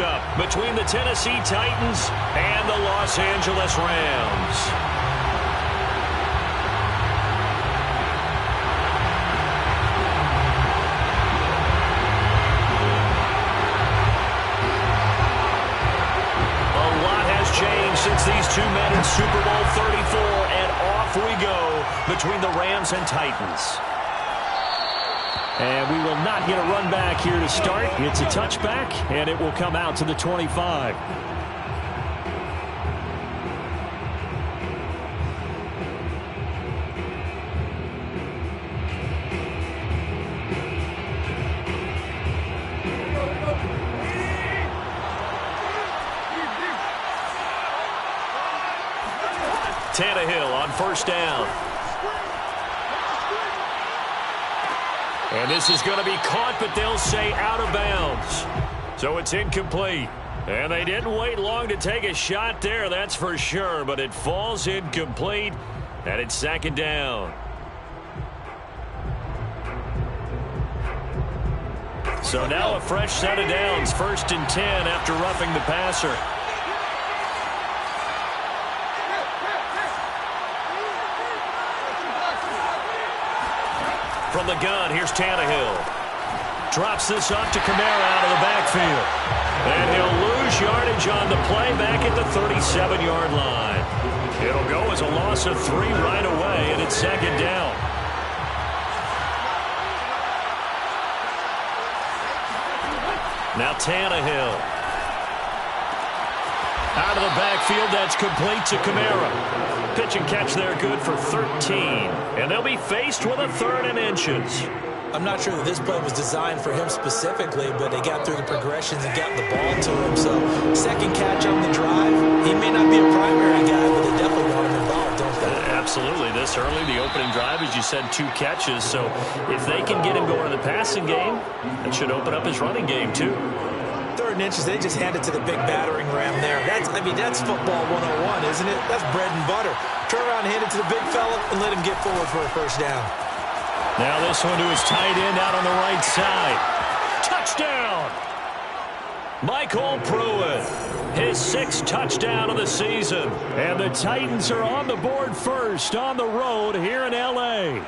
matchup between the Tennessee Titans and the Los Angeles Rams. A lot has changed since these two met in Super Bowl 34, and off we go between the Rams and Titans. And we will not get a run back here to start. It's a touchback, and it will come out to the 25. Tannehill on first down. And this is going to be caught, but they'll say out of bounds. So it's incomplete. And they didn't wait long to take a shot there, that's for sure. But it falls incomplete, and it's second down. So now a fresh set of downs, 1st and 10 after roughing the passer. From the gun, here's Tannehill. Drops this up to Kamara out of the backfield. And he'll lose yardage on the play back at the 37-yard line. It'll go as a loss of 3 right away, and it's second down. Now Tannehill. Out of the backfield, that's complete to Kamara. Pitch and catch there, good for 13. And they'll be faced with a 3rd and inches. I'm not sure that this play was designed for him specifically, but they got through the progressions and got the ball to him. So, second catch on the drive. He may not be a primary guy, but they definitely want him involved, don't they? Absolutely. This early, the opening drive, as you said, 2 catches. So, if they can get him going in the passing game, that should open up his running game, too. 3rd and inches, they just hand it to the big battering ram there. That's football 101, isn't it? That's bread and butter. Turn around and hand it to the big fella and let him get forward for a first down. Now this one to his tight end out on the right side. Touchdown! Michael Pruitt, his 6th touchdown of the season. And the Titans are on the board first on the road here in L.A.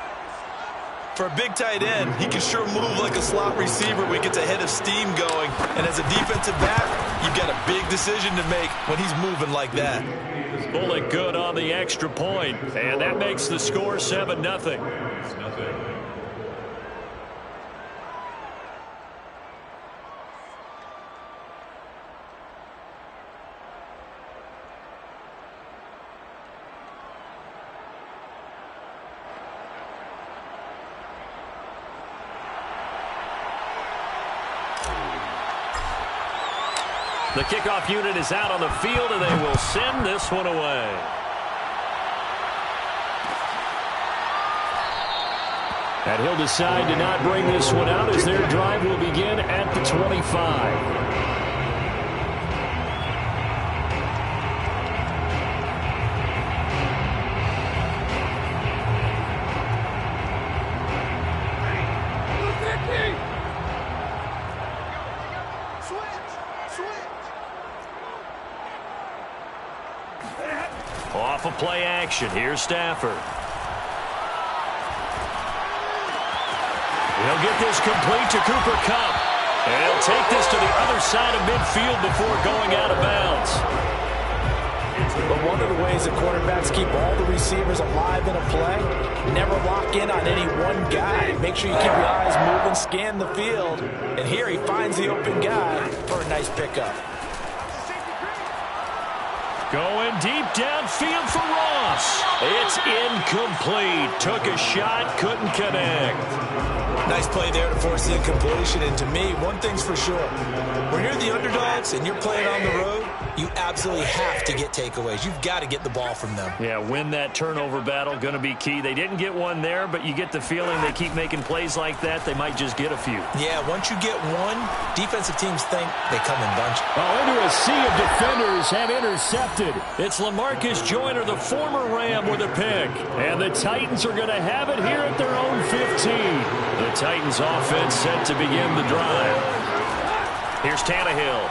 For a big tight end, he can sure move like a slot receiver when he gets a head of steam going. And as a defensive back, you've got a big decision to make when he's moving like that. Pull it good on the extra point, and that makes the score 7-0. The kickoff unit is out on the field, and they will send this one away. And he'll decide to not bring this one out as their drive will begin at the 25. Off of play action, here's Stafford. He'll get this complete to Cooper Kupp. And he'll take this to the other side of midfield before going out of bounds. But one of the ways that quarterbacks keep all the receivers alive in a play, never lock in on any one guy. Make sure you keep your eyes moving, scan the field. And here he finds the open guy for a nice pickup. Going deep downfield for Ross. It's incomplete. Took a shot, couldn't connect. Nice play there to force the incompletion. And to me, one thing's for sure. When you're the underdogs and you're playing on the road, you absolutely have to get takeaways. You've got to get the ball from them. Yeah, win that turnover battle, going to be key. They didn't get one there, but you get the feeling they keep making plays like that, they might just get a few. Yeah, once you get one, defensive teams think they come in bunches. Well, into a sea of defenders have intercepted. It's LaMarcus Joyner, the former Ram, with a pick. And the Titans are going to have it here at their own 15. The Titans offense set to begin the drive. Here's Tannehill.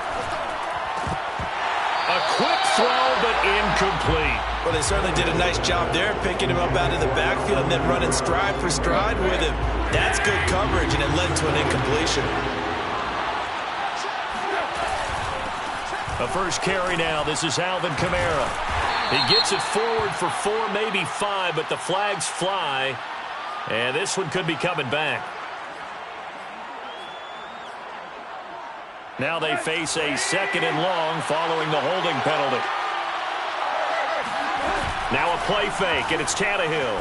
quick throw, but incomplete. Well, they certainly did a nice job there, picking him up out of the backfield and then running stride for stride with him. That's good coverage, and it led to an incompletion. A first carry now. This is Alvin Kamara. He gets it forward for 4, maybe 5, but the flags fly. And this one could be coming back. Now they face a 2nd and long following the holding penalty. Now a play fake, and it's Tannehill.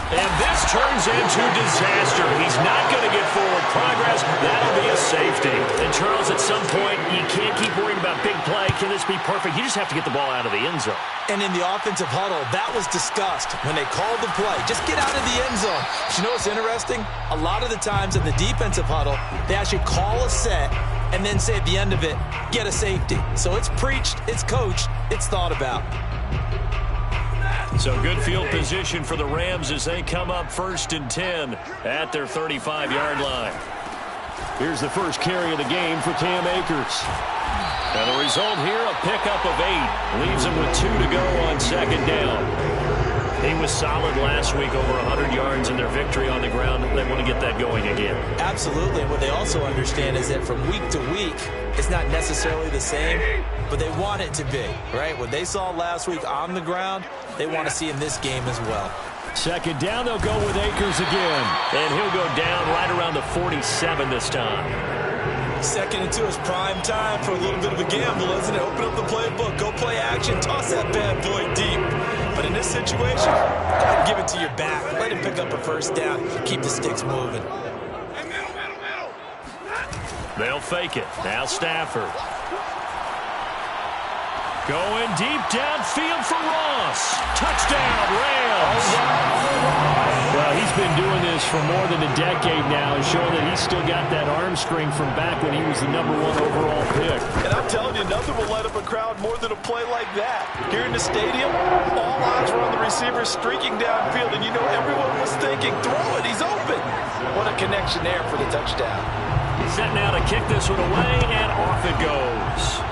And this turns into disaster. He's not going to get forward progress. That'll be a safety. And, Charles, at some point, you can't keep worrying about big play. Can this be perfect? You just have to get the ball out of the end zone. And in the offensive huddle, that was discussed when they called the play. Just get out of the end zone. But you know what's interesting? A lot of the times in the defensive huddle, they actually call a set and then say at the end of it, get a safety. So it's preached, it's coached, it's thought about. So good field position for the Rams as they come up 1st and 10 at their 35-yard line. Here's the first carry of the game for Cam Akers. And the result here, a pickup of 8. Leaves him with 2 to go on 2nd down. He was solid last week, over 100 yards in their victory on the ground. They want to get that going again. Absolutely. And what they also understand is that from week to week, it's not necessarily the same, but they want it to be, right? What they saw last week on the ground, they want to see in this game as well. 2nd down, they'll go with Akers again. And he'll go down right around the 47 this time. 2nd and 2 is prime time for a little bit of a gamble, isn't it? Open up the playbook, go play action, toss that bad boy deep. But in this situation, go ahead and give it to your back. Let him pick up a 1st down. Keep the sticks moving. They'll fake it. Now Stafford. Going deep downfield for Ross. Touchdown, Rams. Well, he's been doing this for more than a decade now, showing that he's still got that arm strength from back when he was the #1 overall pick. And I'm telling you, nothing will light up a crowd more than a play like that. Here in the stadium, all eyes were on the receiver streaking downfield, and you know everyone was thinking, throw it, he's open. What a connection there for the touchdown. Set now to kick this one away, and off it goes.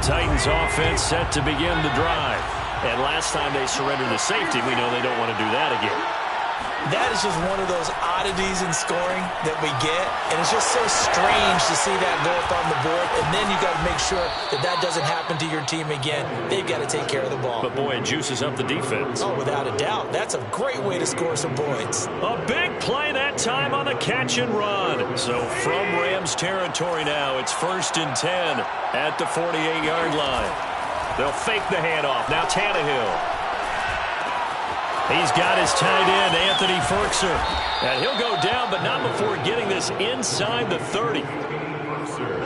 Titans offense set to begin the drive. And last time they surrendered the safety, we know they don't want to do that again. That is just one of those oddities in scoring that we get. And it's just so strange to see that go up on the board. And then you got to make sure that that doesn't happen to your team again. They've got to take care of the ball. But, boy, it juices up the defense. Oh, without a doubt. That's a great way to score some points. A big play that time on the catch and run. So from Rams territory now, it's 1st and 10 at the 48-yard line. They'll fake the handoff. Now Tannehill. He's got his tight end, Anthony Ferkser. And he'll go down, but not before getting this inside the 30.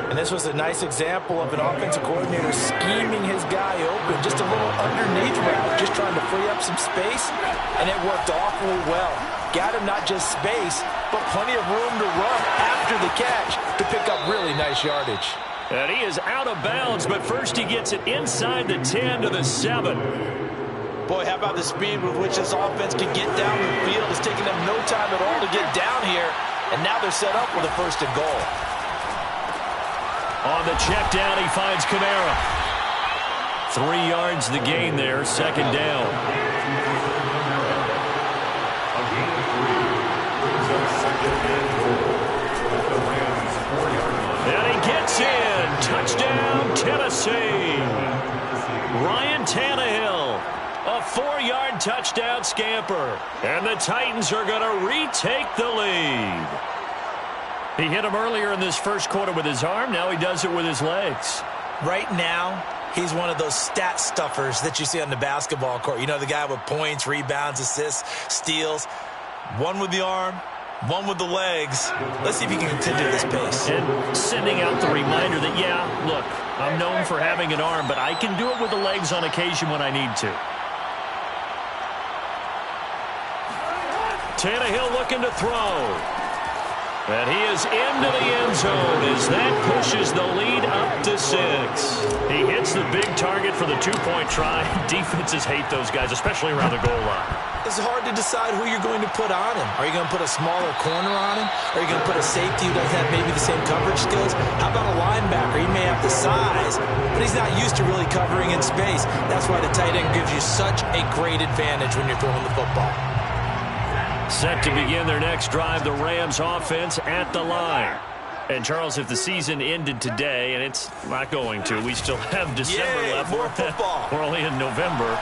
And this was a nice example of an offensive coordinator scheming his guy open. Just a little underneath route, just trying to free up some space. And it worked awfully well. Got him not just space, but plenty of room to run after the catch to pick up really nice yardage. And he is out of bounds, but first he gets it inside the 10 to the 7. Boy, how about the speed with which this offense can get down the field? It's taking them no time at all to get down here. And now they're set up with a 1st and goal. On the check down, he finds Kamara. 3 yards the gain there, 2nd down. And he gets in. Touchdown, Tennessee. Ryan Tannehill. A 4-yard touchdown scamper. And the Titans are going to retake the lead. He hit him earlier in this first quarter with his arm. Now he does it with his legs. Right now, he's one of those stat stuffers that you see on the basketball court. You know, the guy with points, rebounds, assists, steals. One with the arm, one with the legs. Let's see if he can continue this pace. And sending out the reminder that, yeah, look, I'm known for having an arm, but I can do it with the legs on occasion when I need to. Tannehill looking to throw. And he is into the end zone as that pushes the lead up to 6. He hits the big target for the two-point try. Defenses hate those guys, especially around the goal line. It's hard to decide who you're going to put on him. Are you going to put a smaller corner on him? Are you going to put a safety who doesn't have maybe the same coverage skills? How about a linebacker? He may have the size, but he's not used to really covering in space. That's why the tight end gives you such a great advantage when you're throwing the football. Set to begin their next drive, the Rams offense at the line. And, Charles, if the season ended today, and it's not going to, we still have December left. More football. We're only in November.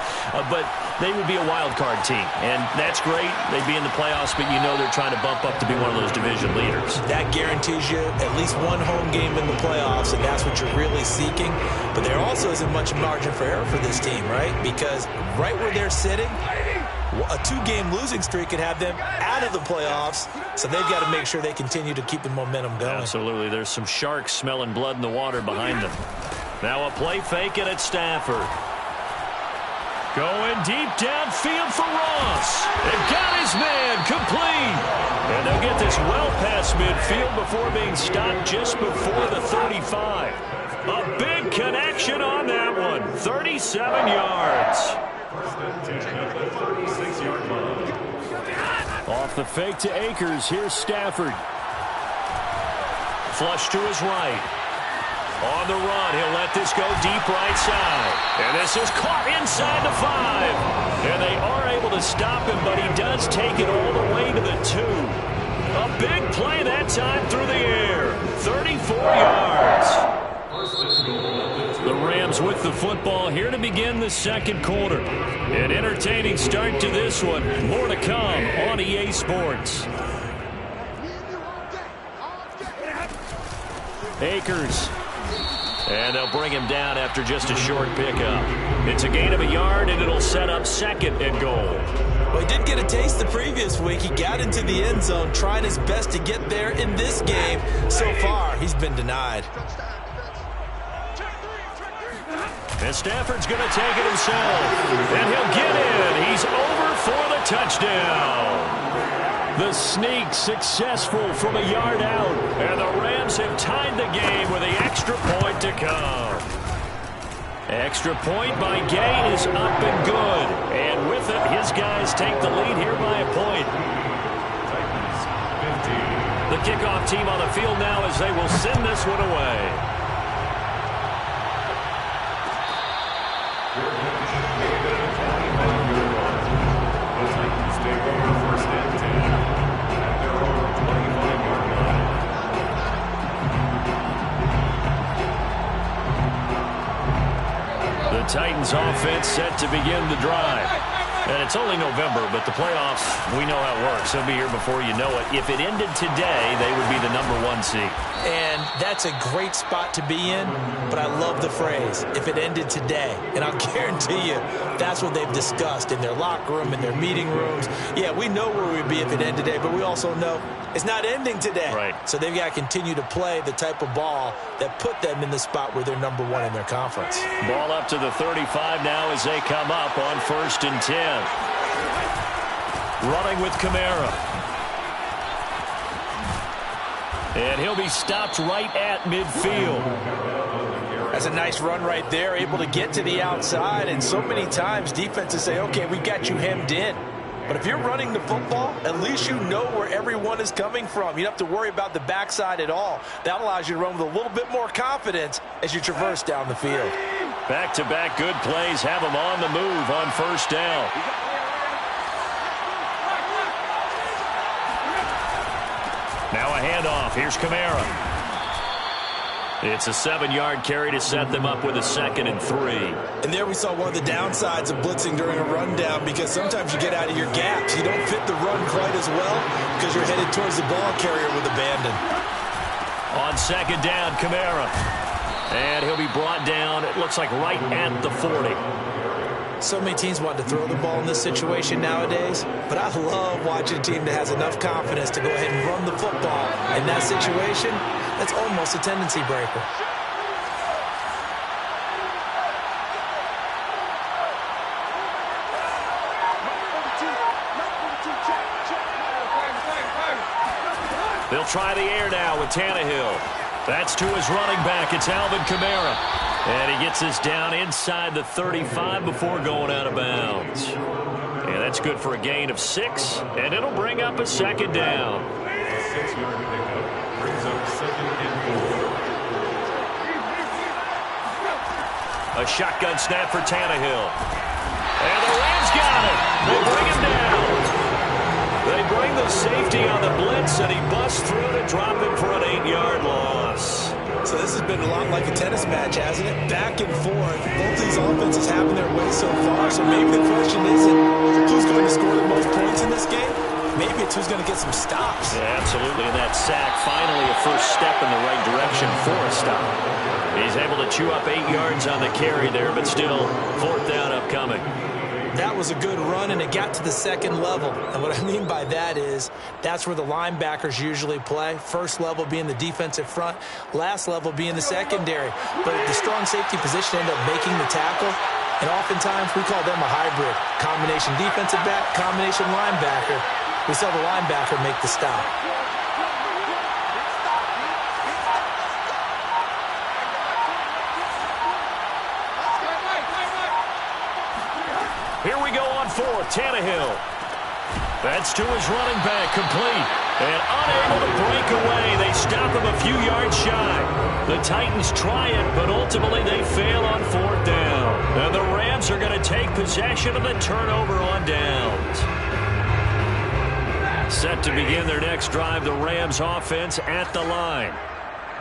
But they would be a wild card team. And that's great. They'd be in the playoffs, but you know they're trying to bump up to be one of those division leaders. That guarantees you at least one home game in the playoffs, and that's what you're really seeking. But there also isn't much margin for error for this team, right? Because right where they're sitting, a 2-game losing streak could have them out of the playoffs, so they've got to make sure they continue to keep the momentum going. Absolutely. There's some sharks smelling blood in the water behind them. Now a play fake it at Stafford. Going deep downfield for Ross. They've got his man complete. And they'll get this well past midfield before being stopped just before the 35. A big connection on that one. 37 yards. Off the fake to Akers. Here's Stafford. Flush to his right. On the run, he'll let this go deep right side. And this is caught inside the 5. And they are able to stop him, but he does take it all the way to the 2. A big play that time through the air. 34 yards. The Rams with the football here to begin the second quarter. An entertaining start to this one. More to come on EA Sports. Akers. And they'll bring him down after just a short pickup. It's a gain of a yard, and it'll set up second and goal. Well, he did get a taste the previous week. He got into the end zone, trying his best to get there in this game. So far, he's been denied. And Stafford's going to take it himself. And he'll get in. He's over for the touchdown. The sneak successful from a yard out. And the Rams have tied the game with the extra point to come. Extra point by Gay is up and good. And with it, his guys take the lead here by a point. The kickoff team on the field now as they will send this one away. The Titans offense set to begin the drive. And it's only November, but the playoffs, we know how it works. They'll be here before you know it. If it ended today, they would be the #1 seed. And that's a great spot to be in, but I love the phrase, if it ended today. And I'll guarantee you, that's what they've discussed in their locker room, in their meeting rooms. Yeah, we know where we'd be if it ended today, but we also know it's not ending today. Right. So they've got to continue to play the type of ball that put them in the spot where they're #1 in their conference. Ball up to the 35 now as they come up on 1st and 10. Running with Kamara. And he'll be stopped right at midfield. That's a nice run right there, able to get to the outside. And so many times defenses say, okay, we got you hemmed in. But if you're running the football, at least you know where everyone is coming from. You don't have to worry about the backside at all. That allows you to run with a little bit more confidence as you traverse down the field. Back-to-back good plays have them on the move on 1st down. Now a handoff. Here's Kamara. It's a 7-yard carry to set them up with a 2nd and 3. And there we saw one of the downsides of blitzing during a rundown, because sometimes you get out of your gaps. You don't fit the run quite as well because you're headed towards the ball carrier with abandon. On 2nd down, Kamara. And he'll be brought down, it looks like, right at the 40. So many teams want to throw the ball in this situation nowadays, but I love watching a team that has enough confidence to go ahead and run the football. In that situation, that's almost a tendency breaker. They'll try the air now with Tannehill. That's to his running back. It's Alvin Kamara. And he gets this down inside the 35 before going out of bounds. And that's good for a gain of 6. And it'll bring up a second down. A shotgun snap for Tannehill. And the Rams got it. They bring him down. They bring the safety on the blitz, and he busts through to drop him for an 8-yard loss. So this has been a lot like a tennis match, hasn't it? Back and forth. Both these offenses having their way so far. So maybe the question isn't who's going to score the most points in this game. Maybe it's who's going to get some stops. Yeah, absolutely. And that sack, finally a first step in the right direction for a stop. He's able to chew up 8 yards on the carry there, but still 4th down upcoming. That was a good run, and it got to the second level. And what I mean by that is that's where the linebackers usually play. First level being the defensive front, last level being the secondary. But the strong safety position ended up making the tackle, and oftentimes we call them a hybrid. Combination defensive back, combination linebacker. We saw the linebacker make the stop. Here we go on 4th. Tannehill. That's to his running back, complete. And unable to break away. They stop him a few yards shy. The Titans try it, but ultimately they fail on 4th down. And the Rams are going to take possession of the turnover on downs. Set to begin their next drive, the Rams offense at the line.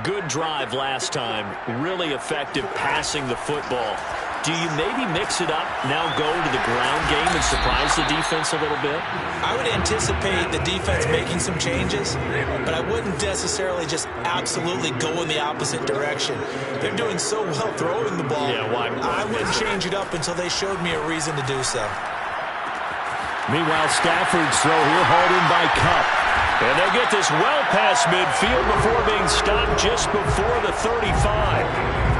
Good drive last time. Really effective passing the football. Do you maybe mix it up, now go to the ground game and surprise the defense a little bit? I would anticipate the defense making some changes, but I wouldn't necessarily just absolutely go in the opposite direction. They're doing so well throwing the ball. Yeah, why? I wouldn't change it up until they showed me a reason to do so. Meanwhile, Stafford's throw here hauled in by Kupp. And they get this well past midfield before being stopped just before the 35.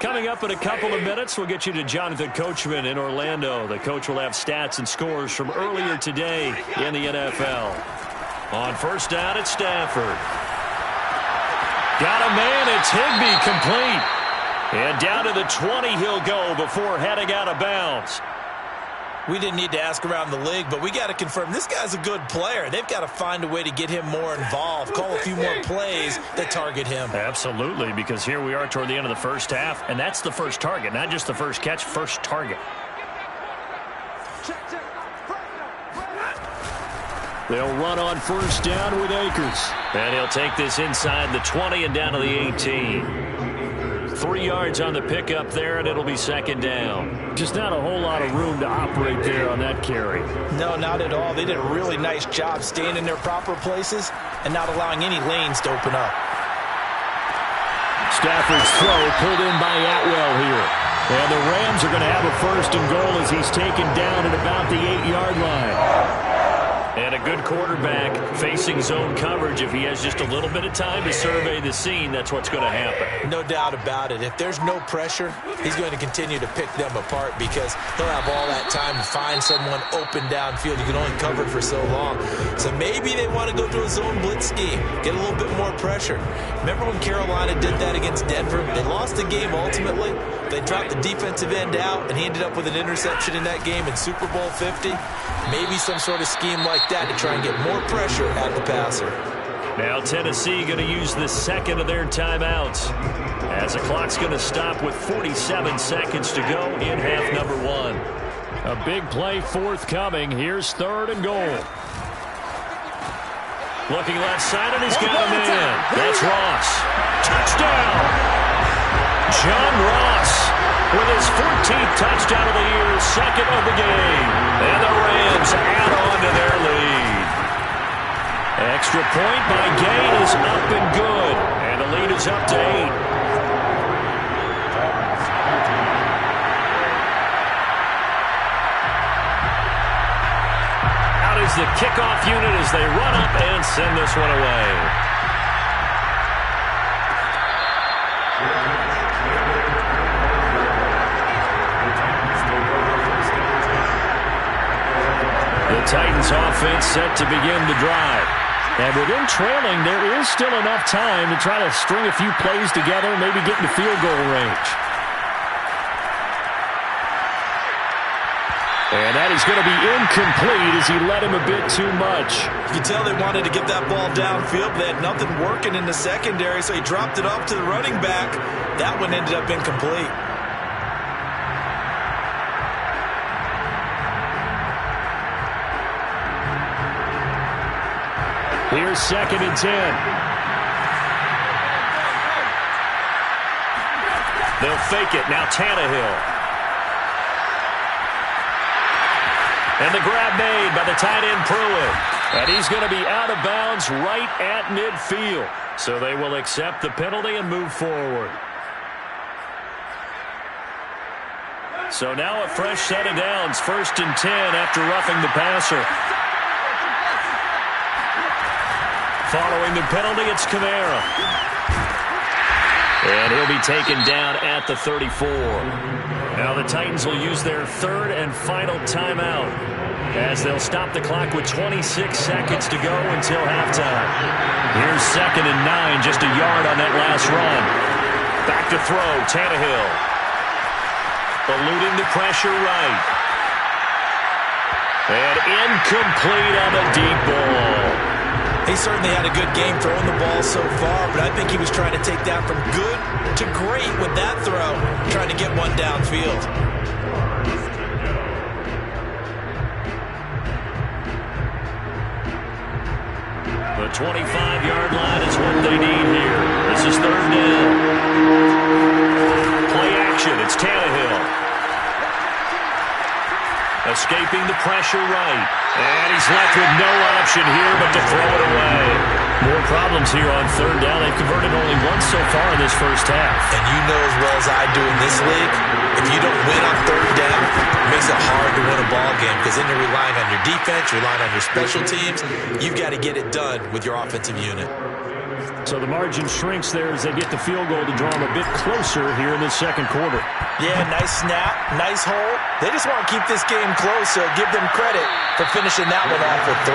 Coming up in a couple of minutes, we'll get you to Jonathan Coachman in Orlando. The coach will have stats and scores from earlier today in the NFL. On 1st down, it's Stafford. Got a man, it's Higbee, complete. And down to the 20 he'll go before heading out of bounds. We didn't need to ask around the league, but we got to confirm this guy's a good player. They've got to find a way to get him more involved, call a few more plays that target him. Absolutely, because here we are toward the end of the first half, and that's the first target, not just the first catch, first target. They'll run on 1st down with Akers. And he'll take this inside the 20 and down to the 18. 3 yards on the pickup there, and it'll be 2nd down. Just not a whole lot of room to operate there on that carry. No, not at all. They did a really nice job staying in their proper places and not allowing any lanes to open up. Stafford's throw pulled in by Atwell here. And the Rams are going to have a 1st and goal as he's taken down at about the 8-yard line. And a good quarterback facing zone coverage. If he has just a little bit of time to survey the scene, that's what's going to happen. No doubt about it. If there's no pressure, he's going to continue to pick them apart because he'll have all that time to find someone open downfield. You can only cover it for so long. So maybe they want to go to a zone blitz scheme, get a little bit more pressure. Remember when Carolina did that against Denver? They lost the game ultimately. They dropped the defensive end out, and he ended up with an interception in that game in Super Bowl 50. Maybe some sort of scheme like that to try and get more pressure at the passer. Now Tennessee going to use the 2nd of their timeouts as the clock's going to stop with 47 seconds to go in half number 1. A big play forthcoming. Here's 3rd and goal. Looking left side, and he's got a man. That's Ross. Touchdown! John Ross with his 14th touchdown of the year, 2nd of the game. And the Rams add on to their lead. Extra point by Gay is up and good. And the lead is up to 8. Out here's the kickoff unit as they run up and send this one away. The Titans offense set to begin the drive. And with them trailing, there is still enough time to try to string a few plays together, maybe get into field goal range. And that is going to be incomplete as he led him a bit too much. You can tell they wanted to get that ball downfield, but they had nothing working in the secondary, so he dropped it off to the running back. That one ended up incomplete. Here's 2nd and 10. They'll fake it. Now Tannehill. And the grab made by the tight end Pruitt. And he's going to be out of bounds right at midfield. So they will accept the penalty and move forward. So now a fresh set of downs. 1st and 10 after roughing the passer. Following the penalty, it's Kamara. And he'll be taken down at the 34. Now the Titans will use their 3rd and final timeout as they'll stop the clock with 26 seconds to go until halftime. Here's 2nd and 9, just a yard on that last run. Back to throw, Tannehill. Eluding the pressure right. And incomplete on the deep ball. He certainly had a good game throwing the ball so far, but I think he was trying to take down from good to great with that throw, trying to get one downfield. The 25-yard line is what they need here. This is 3rd down. Play action. It's Tannehill. Escaping the pressure right. And he's left with no option here but to throw it away. More problems here on 3rd down. They've converted only once so far in this first half. And you know as well as I do in this league, if you don't win on 3rd down, it makes it hard to win a ball game because then you're relying on your defense, you're relying on your special teams. You've got to get it done with your offensive unit. So the margin shrinks there as they get the field goal to draw them a bit closer here in the 2nd quarter. Yeah, nice snap, nice hole. They just want to keep this game close, so give them credit for finishing that one off with 3.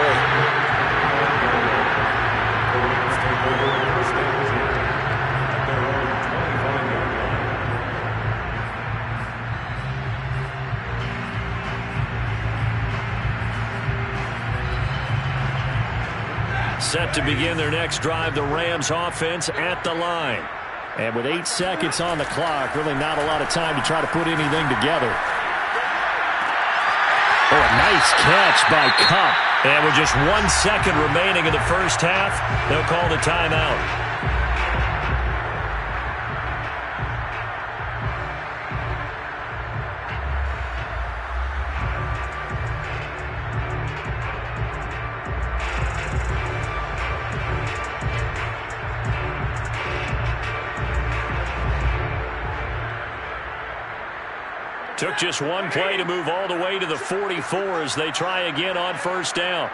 Set to begin their next drive, the Rams offense at the line. And with 8 seconds on the clock, really not a lot of time to try to put anything together. Oh, a nice catch by Kupp. And with just 1 second remaining in the first half, they'll call the timeout. Took just 1 play to move all the way to the 44 as they try again on 1st down.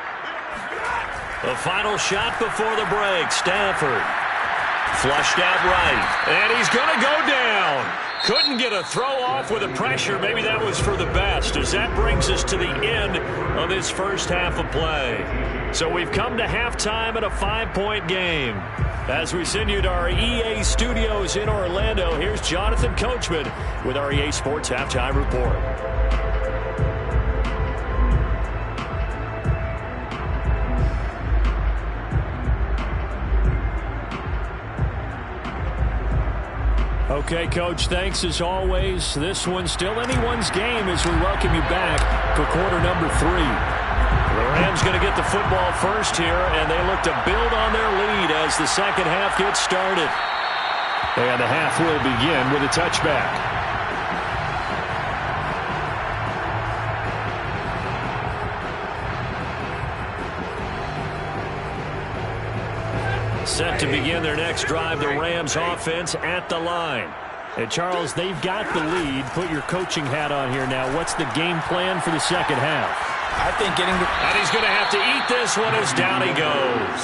The final shot before the break. Stafford flushed out right. And he's going to go down. Couldn't get a throw off with the pressure. Maybe that was for the best as that brings us to the end of this first half of play. So we've come to halftime in a 5-point game. As we send you to our EA studios in Orlando, here's Jonathan Coachman with our EA Sports Halftime Report. Okay, Coach, thanks as always. This one's still anyone's game as we welcome you back for quarter number 3. The Rams going to get the football first here, and they look to build on their lead as the second half gets started. And the half will begin with a touchback. Set to begin their next drive, the Rams offense at the line. And Charles, they've got the lead. Put your coaching hat on here now. What's the game plan for the second half? I think getting the... And he's going to have to eat this one as down he goes.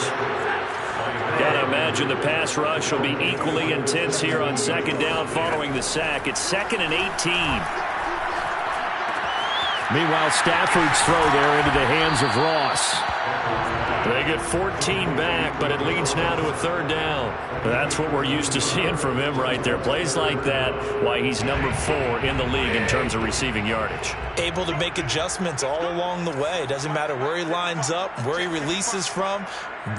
Got to imagine the pass rush will be equally intense here on second down following the sack. It's 2nd and 18. Meanwhile, Stafford's throw there into the hands of Ross. They get 14 back, but it leads now to a 3rd down. That's what we're used to seeing from him right there. Plays like that, why he's number 4 in the league in terms of receiving yardage. Able to make adjustments all along the way. Doesn't matter where he lines up, where he releases from.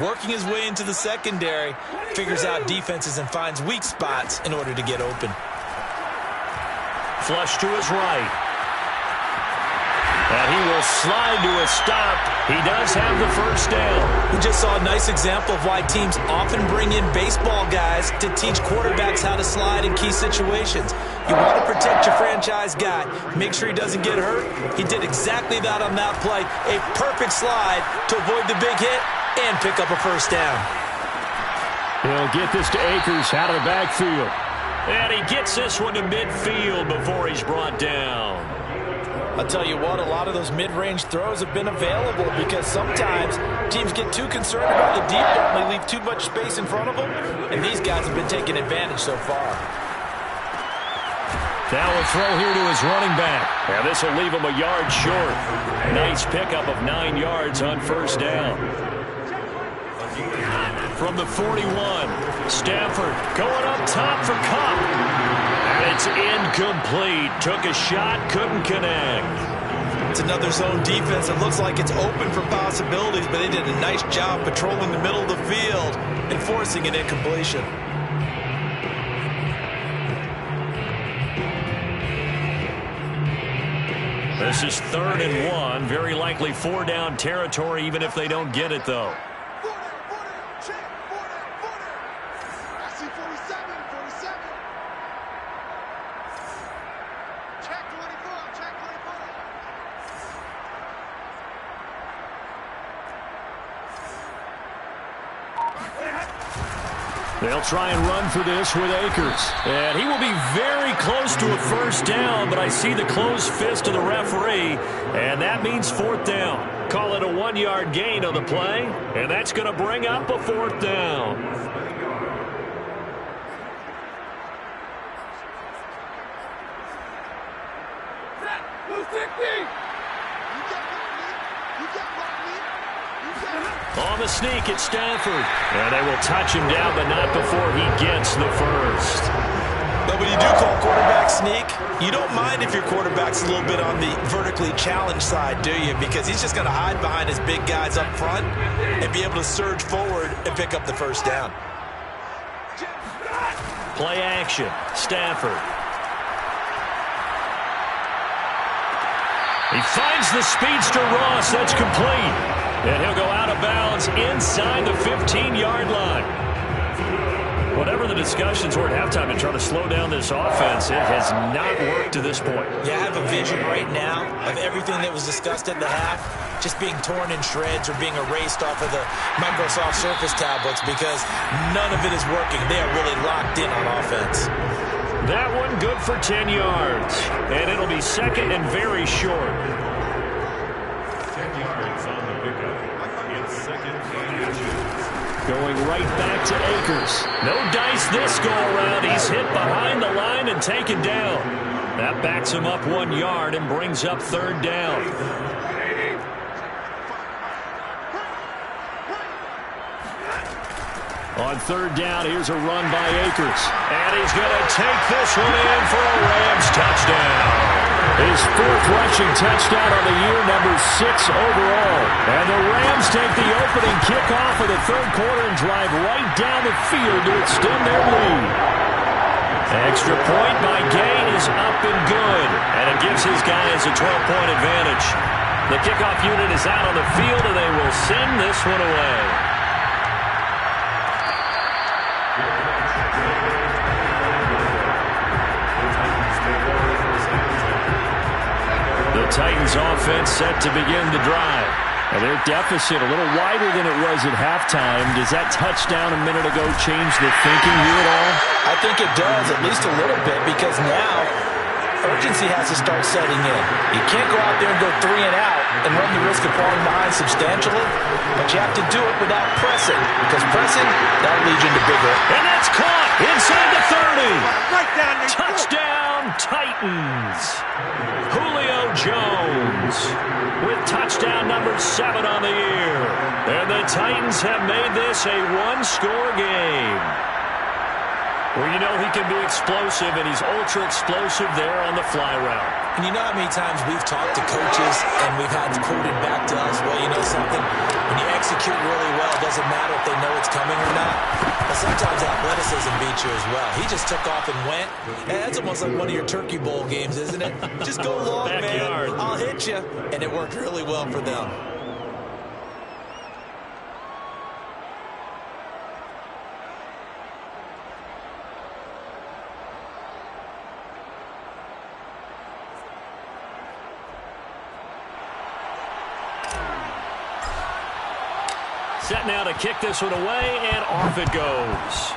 Working his way into the secondary, figures out defenses and finds weak spots in order to get open. Flush to his right. And he will slide to a stop. He does have the 1st down. We just saw a nice example of why teams often bring in baseball guys to teach quarterbacks how to slide in key situations. You want to protect your franchise guy. Make sure he doesn't get hurt. He did exactly that on that play. A perfect slide to avoid the big hit and pick up a 1st down. He'll get this to Akers out of the backfield. And he gets this one to midfield before he's brought down. I'll tell you what, a lot of those mid-range throws have been available because sometimes teams get too concerned about the deep ball and they leave too much space in front of them, and these guys have been taking advantage so far. Now a throw here to his running back. And this will leave him a yard short. Nice pickup of 9 yards on 1st down. From the 41, Stafford going up top for Kupp. And it's incomplete. Took a shot, couldn't connect. It's another zone defense. It looks like it's open for possibilities, but they did a nice job patrolling the middle of the field and forcing an incompletion. This is 3rd and 1. Very likely 4-down territory, even if they don't get it, though. They'll try and run for this with Akers. And he will be very close to a 1st down, but I see the closed fist of the referee, and that means 4th down. Call it a 1-yard gain on the play, and that's going to bring up a 4th down. On the sneak, it's Stafford. And they will touch him down, but not before he gets the 1st. But when you do call quarterback sneak, you don't mind if your quarterback's a little bit on the vertically challenged side, do you? Because he's just going to hide behind his big guys up front and be able to surge forward and pick up the 1st down. Play action. Stafford. He finds the speedster Ross. That's complete. And he'll go out of bounds inside the 15-yard line. Whatever the discussions were at halftime to try to slow down this offense, it has not worked to this point. Yeah, I have a vision right now of everything that was discussed at the half just being torn in shreds or being erased off of the Microsoft Surface tablets because none of it is working. They are really locked in on offense. That one good for 10 yards. And it'll be 2nd and very short. 10 yards on the pickup. It's 2nd and short. Going right back to Akers. No dice this go-around. He's hit behind the line and taken down. That backs him up 1 yard and brings up 3rd down. On 3rd down, here's a run by Akers. And he's going to take this one in for a Rams touchdown. His 4th rushing touchdown on the year, number 6 overall. And the Rams take the opening kickoff of the 3rd quarter and drive right down the field to extend their lead. Extra point by Gain is up and good. And it gives his guys a 12-point advantage. The kickoff unit is out on the field, and they will send this one away. The Titans offense set to begin the drive. And their deficit a little wider than it was at halftime. Does that touchdown a minute ago change the thinking here at all? I think it does, at least a little bit, because now urgency has to start setting in. You can't go out there and go 3 and out and run the risk of falling behind substantially, but you have to do it without pressing, because pressing, that'll lead you into bigger. And that's caught inside the 30. Touchdown, Titans. Julio Jones with touchdown number 7 on the year. And the Titans have made this a one-score game. Well, you know he can be explosive, and he's ultra-explosive there on the fly route. And you know how many times we've talked to coaches and we've had quoted back to us, well, you know something? When you execute really well, it doesn't matter if they know it's coming or not. But sometimes athleticism beats you as well. He just took off and went. And that's almost like one of your Turkey Bowl games, isn't it? Just go long, Backyard. man. I'll hit you. And it worked really well for them. Set now to kick this one away, and off it goes.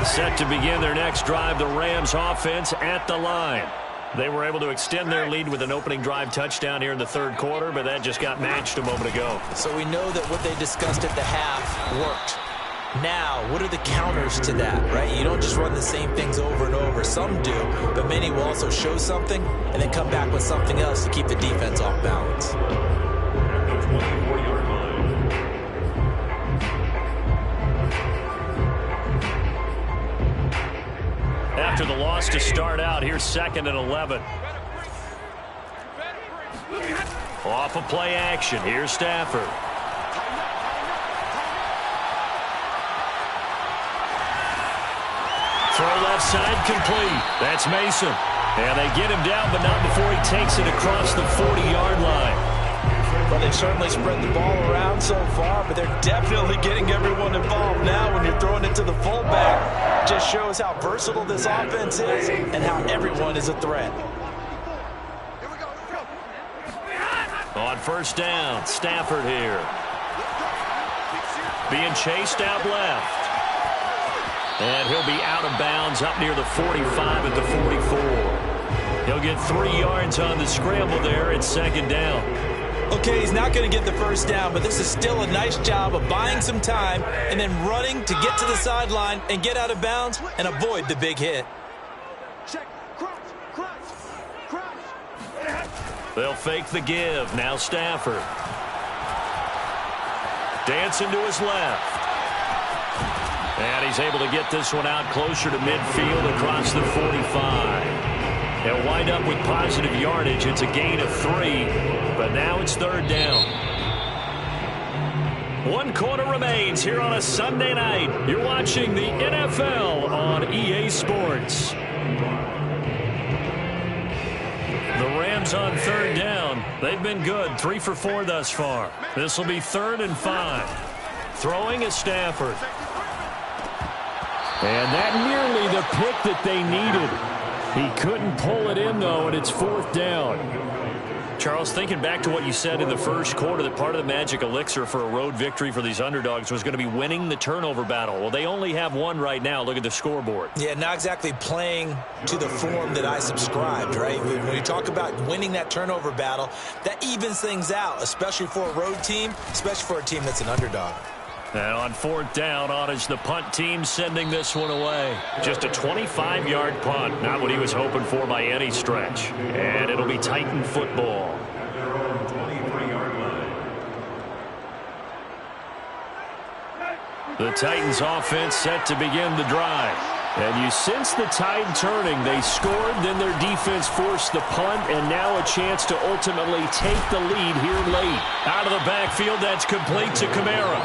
Set to begin their next drive, the Rams offense at the line. They were able to extend their lead with an opening drive touchdown here in the third quarter, but that just got matched a moment ago. So we know that what they discussed at the half worked. Now, what are the counters to that, right? You don't just run the same things over and over. Some do, but many will also show something and then come back with something else to keep the defense off balance. After the loss to start out, here's 2nd and 11. Off of play action, here's Stafford. Throw left side complete. That's Mason. And they get him down, but not before he takes it across the 40-yard line. Well, they've certainly spread the ball around so far, but they're definitely getting everyone involved now when you're throwing it to the fullback. It just shows how versatile this offense is and how everyone is a threat. On first down, Stafford here. Being chased out left. And he'll be out of bounds up near the 45 at the 44. He'll get 3 yards on the scramble there at 2nd down. Okay, he's not going to get the first down, but this is still a nice job of buying some time and then running to get to the sideline and get out of bounds and avoid the big hit. They'll fake the give. Now Stafford. Dancing to his left. And he's able to get this one out closer to midfield across the 45. They'll wind up with positive yardage. It's a gain of 3, but now it's 3rd down. 1 quarter remains here on a Sunday night. You're watching the NFL on EA Sports. The Rams on 3rd down. They've been good, 3 for 4 thus far. This will be 3rd and 5. Throwing is Stafford. And that nearly the pick that they needed. He couldn't pull it in, though, and it's 4th down. Charles, thinking back to what you said in the first quarter, that part of the magic elixir for a road victory for these underdogs was going to be winning the turnover battle. Well, they only have 1 right now. Look at the scoreboard. Yeah, not exactly playing to the form that I subscribed, right? When you talk about winning that turnover battle, that evens things out, especially for a road team, especially for a team that's an underdog. And on 4th down, on is the punt team sending this one away. Just a 25-yard punt, not what he was hoping for by any stretch. And it'll be Titan football. The Titans offense set to begin the drive. And you sense the tide turning. They scored, then their defense forced the punt, and now a chance to ultimately take the lead here late. Out of the backfield, that's complete to Kamara.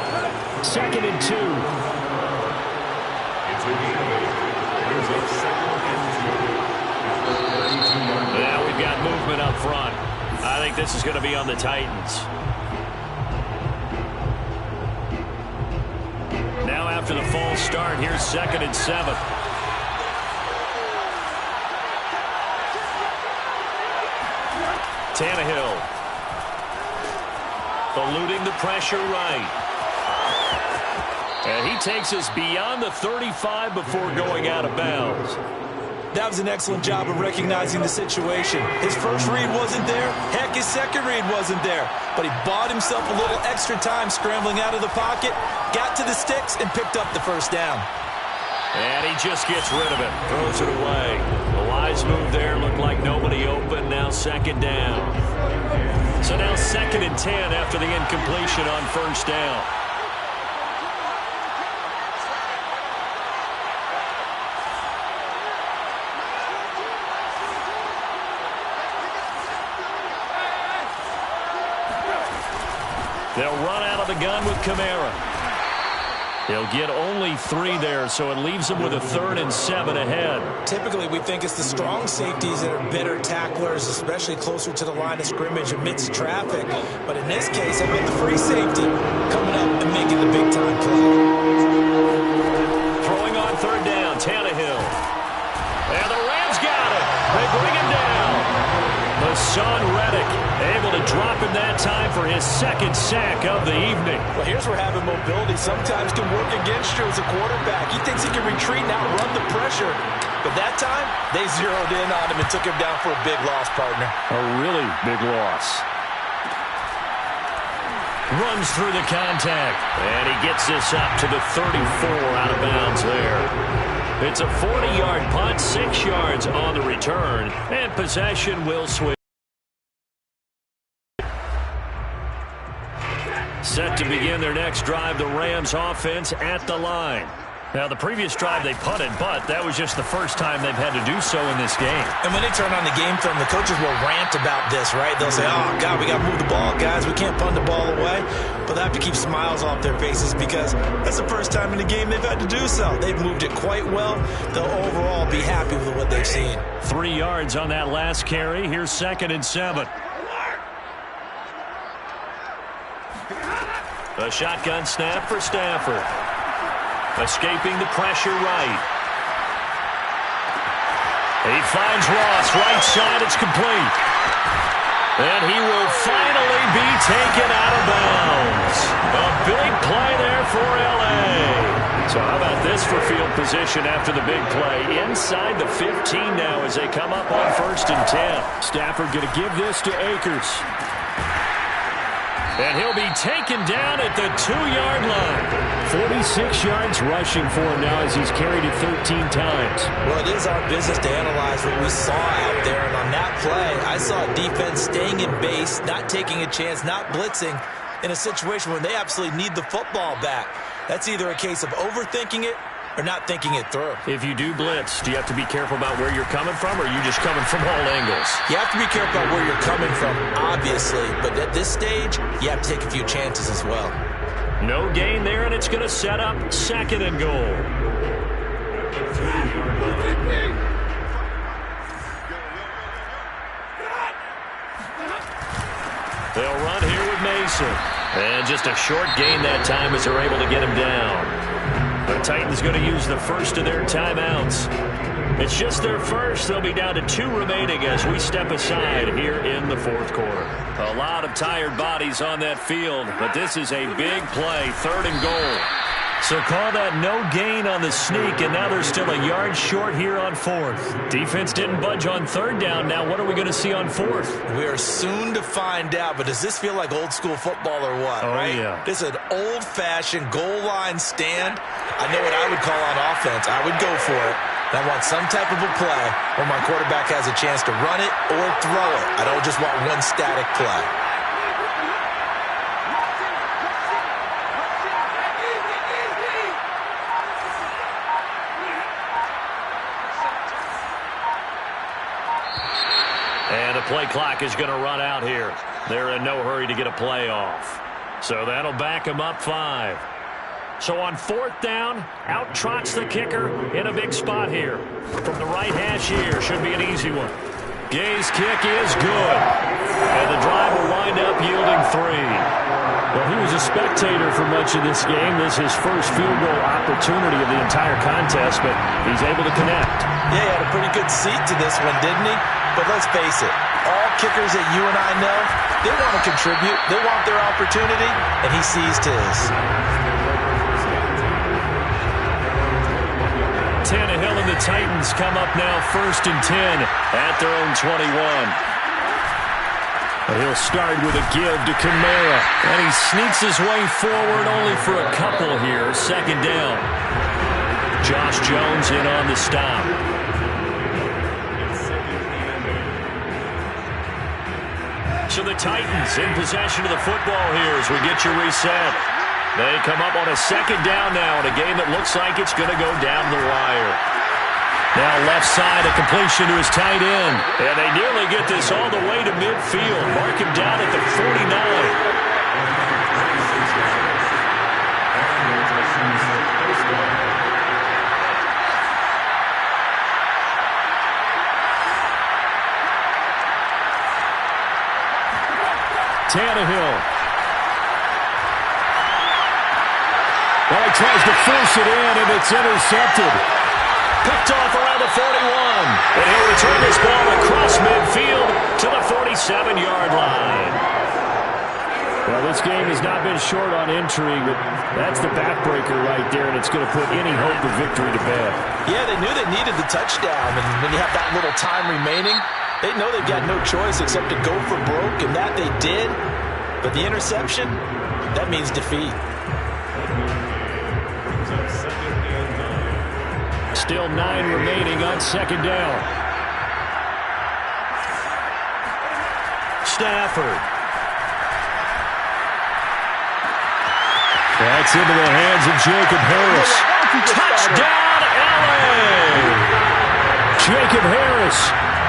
2nd and 2. Now we've got movement up front. I think this is going to be on the Titans. Now after the false start, here's 2nd and 7. Tannehill. Eluding the pressure right. And he takes us beyond the 35 before going out of bounds. That was an excellent job of recognizing the situation. His first read wasn't there. Heck, his second read wasn't there. But he bought himself a little extra time scrambling out of the pocket, got to the sticks, and picked up the first down. And he just gets rid of it. Throws it away. The wise move there. Looked like nobody open. Now second down. So now 2nd and 10 after the incompletion on first down. They'll run out of the gun with Kamara. They'll get only 3 there, so it leaves them with a 3rd and 7 ahead. Typically, we think it's the strong safeties that are better tacklers, especially closer to the line of scrimmage amidst traffic. But in this case, I mean the free safety coming up and making the big-time play. Throwing on 3rd down, Tannehill. And the Rams got it. They bring him down. Hassan Reddick able to drop him that time for his 2nd sack of the evening. Well, here's where having mobility sometimes can work against you as a quarterback. He thinks he can retreat and outrun the pressure. But that time, they zeroed in on him and took him down for a big loss, partner. A really big loss. Runs through the contact. And he gets this up to the 34 out of bounds there. It's a 40-yard punt, 6 yards on the return, and possession will switch. Set to begin their next drive, the Rams offense at the line. Now, the previous drive they punted, but that was just the first time they've had to do so in this game. And when they turn on the game film, the coaches will rant about this, right? They'll say, oh, God, we got to move the ball, guys. We can't punt the ball away. But they have to keep smiles off their faces because that's the first time in the game they've had to do so. They've moved it quite well. They'll overall be happy with what they've seen. 3 yards on that last carry. Here's 2nd and 7. A shotgun snap for Stafford. Escaping the pressure right. He finds Ross, right side, it's complete. And he will finally be taken out of bounds. A big play there for L.A. So how about this for field position after the big play? Inside the 15 now as they come up on 1st and 10. Stafford going to give this to Akers. And he'll be taken down at the 2-yard line. 46 yards rushing for him now as he's carried it 13 times. Well, it is our business to analyze what we saw out there. And on that play, I saw a defense staying in base, not taking a chance, not blitzing in a situation where they absolutely need the football back. That's either a case of overthinking it or not thinking it through. If you do blitz, do you have to be careful about where you're coming from, or are you just coming from all angles? You have to be careful about where you're coming from, obviously. But at this stage, you have to take a few chances as well. No gain there, and it's going to set up 2nd and goal. They'll run here with Mason. And just a short gain that time as they're able to get him down. The Titans going to use the first of their timeouts. It's just their first. They'll be down to 2 remaining as we step aside here in the 4th quarter. A lot of tired bodies on that field, but this is a big play, 3rd and goal. So call that no gain on the sneak, and now they're still a yard short here on 4th. Defense didn't budge on 3rd down. Now what are we going to see on 4th? We are soon to find out, but does this feel like old school football or what, right? Yeah. This is an old-fashioned goal line stand. I know what I would call on offense. I would go for it. And I want some type of a play where my quarterback has a chance to run it or throw it. I don't just want one static play. And the play clock is going to run out here. They're in no hurry to get a play off. So that'll back them up 5. So on 4th down, out trots the kicker in a big spot here. From the right hash here, should be an easy one. Gay's kick is good. And the drive will wind up yielding 3. Well, he was a spectator for much of this game. This is his first field goal opportunity of the entire contest, but he's able to connect. Yeah, he had a pretty good seat to this one, didn't he? But let's face it, all kickers that you and I know, they want to contribute. They want their opportunity, and he seized his. Tannehill and the Titans come up now 1st and 10 at their own 21. He'll start with a give to Kamara, and he sneaks his way forward only for a couple here. 2nd down. Josh Jones in on the stop. So the Titans in possession of the football here as we get you reset. They come up on a 2nd down now in a game that looks like it's going to go down the wire. Now left side, a completion to his tight end. And they nearly get this all the way to midfield. Mark him down at the 49. Tannehill. Well, he tries to force it in, and it's intercepted. Picked off around the 41. And he'll return this ball across midfield to the 47-yard line. Well, this game has not been short on intrigue, but that's the backbreaker right there, and it's going to put any hope of victory to bed. Yeah, they knew they needed the touchdown, and when you have that little time remaining, they know they've got no choice except to go for broke, and that they did. But the interception, that means defeat. Still 9 remaining on 2nd down. Stafford. That's into the hands of Jacob Harris. Touchdown, LA! Jacob Harris.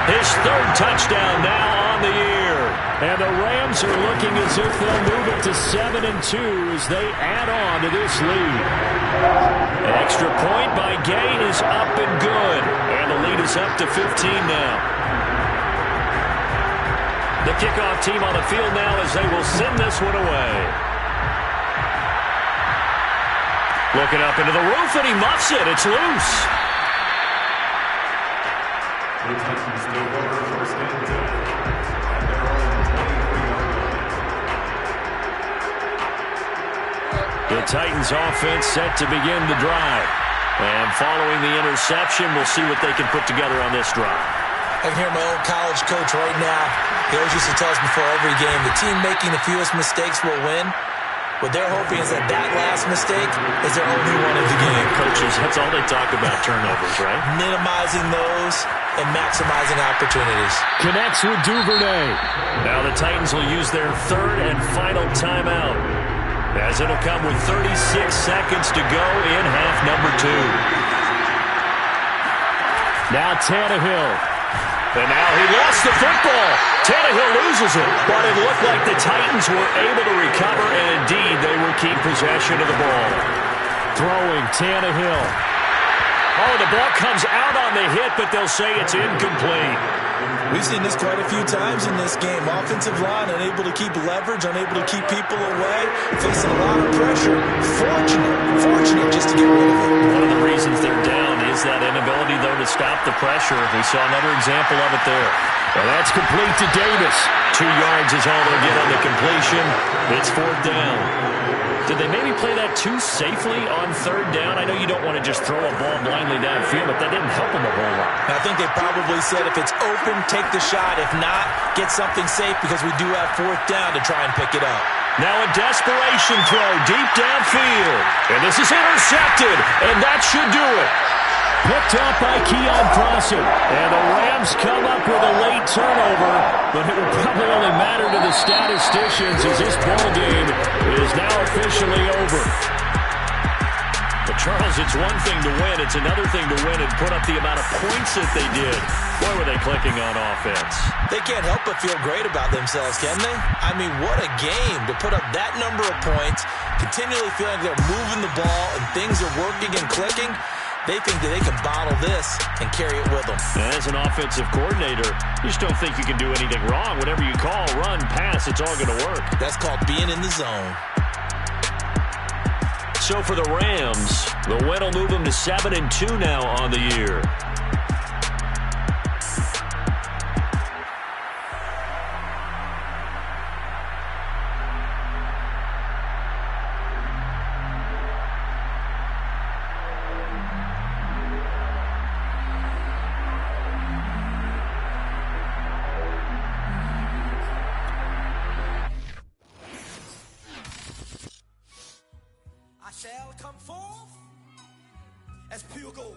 His 3rd touchdown now on the year. And the Rams are looking as if they'll move it to 7-2 as they add on to this lead. An extra point by Gay is up and good. And the lead is up to 15 now. The kickoff team on the field now as they will send this one away. Looking up into the roof, and he muffs it. It's loose. The Titans offense set to begin the drive. And following the interception, we'll see what they can put together on this drive. I can hear my old college coach right now. He always used to tell us before every game, the team making the fewest mistakes will win. What they're hoping is that last mistake is their only one of the game. Coaches, that's all they talk about, turnovers, right? Minimizing those and maximizing opportunities. Connects with Duvernay. Now the Titans will use their 3rd and final timeout, as it'll come with 36 seconds to go in half number 2. Now Tannehill. And now he lost the football. Tannehill loses it. But it looked like the Titans were able to recover, and indeed they will keep possession of the ball. Throwing Tannehill. Oh, the ball comes out on the hit, but they'll say it's incomplete. We've seen this quite a few times in this game. Offensive line unable to keep leverage, unable to keep people away, facing a lot of pressure. Fortunate just to get rid of it. One of the reasons they're down is that inability, though, to stop the pressure. We saw another example of it there. And that's complete to Davis. 2 yards is all they'll get on the completion. It's 4th down. Did they maybe play that too safely on 3rd down? I know you don't want to just throw a ball blindly downfield, but that didn't help them a whole lot. I think they probably said if it's open, take the shot. If not, get something safe because we do have 4th down to try and pick it up. Now a desperation throw deep downfield. And this is intercepted, and that should do it. Picked up by Keon Prosser. And the Rams come up with a late turnover, but it will probably only matter to the statisticians as this ball game is now officially over. But Charles, it's one thing to win. It's another thing to win and put up the amount of points that they did. Boy, were they clicking on offense. They can't help but feel great about themselves, can they? I mean, what a game to put up that number of points, continually feeling like they're moving the ball and things are working and clicking. They think that they can bottle this and carry it with them. As an offensive coordinator, you just don't think you can do anything wrong. Whatever you call, run, pass, it's all going to work. That's called being in the zone. So for the Rams, the win will move them to 7-2 now on the year. shall come forth as pure gold.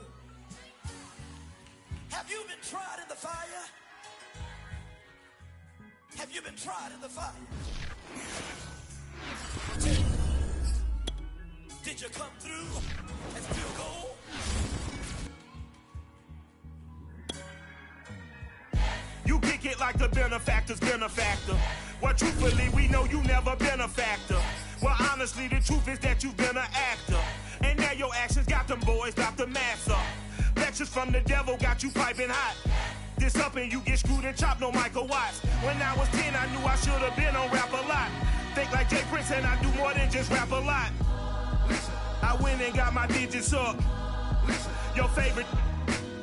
Have you been tried in the fire? Have you been tried in the fire? Did you come through as pure gold? You kick it like the benefactor's benefactor. Well, truthfully, we know you never been a factor. Well, honestly, the truth is that you've been an actor. And now your actions got them boys about to mass up. Lectures from the devil got you piping hot. This up and you get screwed and chopped, no Michael Watts. When I was 10, I knew I should have been on Rap a Lot. Think like Jay Prince and I do more than just rap a lot. I went and got my digits up. Your favorite,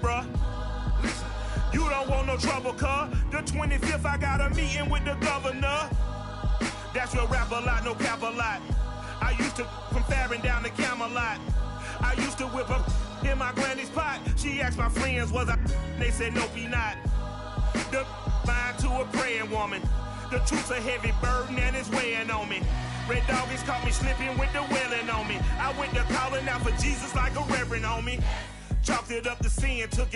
bruh. You don't want no trouble, cuz. The 25th, I got a meeting with the governor. That's real Rap a Lot, no cap a lot. I used to from Farron down to Camelot. I used to whip up in my granny's pot. She asked my friends, was I? They said, nope, he not. The mind to a praying woman. The truth's a heavy burden and it's weighing on me. Red Doggies caught me slipping with the wailing on me. I went to calling out for Jesus like a reverend on me. Chalked it up to sin, took it.